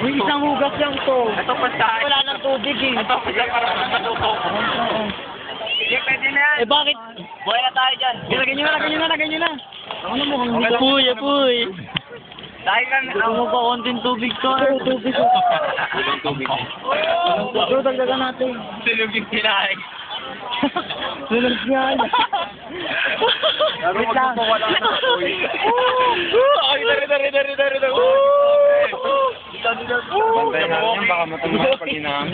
May isang hugas lang to. Ito pa sa Wala nang tubig eh. Ito pa sa para matutok. Sige, pwede na yan. Eh bakit? Buhay na tayo dyan. Lagyan nyo na, lagyan nyo na, lagyan nyo na. Ano mo kung Apoy, apoy. Dahil lang, Gusto mo pa konting tubig to? Tubig ko. tubig. Ito, dagdagan natin. Silog yung kinain. Sunog yan. Wait lang. Ay, dari. Bantay natin, baka matumak pag inahan.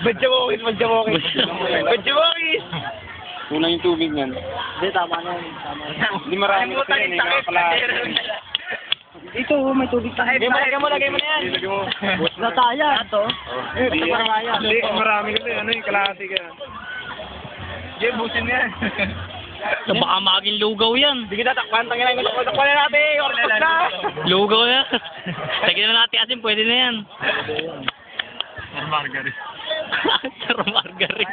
Badjawokis. Badjawokis. Kulang yung tubig niyan. Hindi, tama na yun. Tama na. Hindi marami kasi yun, eh. Nakakalahat. Ito, may tubig pa. Lagay mo na yan. Nataya. Ito. Hindi, hindi, marami kasi, ano yung kalahati ka. Sige, busin mo yan. Baka maging lugaw yan. Sige, tatakpan. Takpan na natin. Ortos na. Lugaw yan. Lagyan na natin asin, pwede na yan. Margaret. Sir Margaret.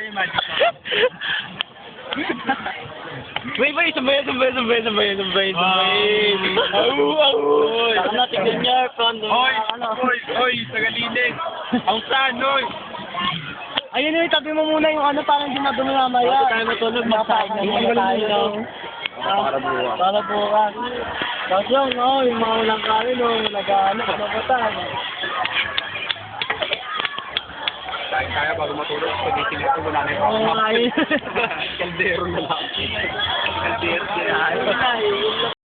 Wait, sambay. Saka na, tignan niya. Hoy, tagalinig. Ang saan, hoy. Ayun yung itabi mo muna yung ano parang hindi madumi mamaya. Bakit tayo matulog? Magsahin na tayo. Para bukas. Tapos yung, yung mga walang kanin, nag-ano, kapapatan. Kaya bago matulog, pagising ito, wala na yung Oo, ayun. Kaldero na lang. Kaldero, kinahin.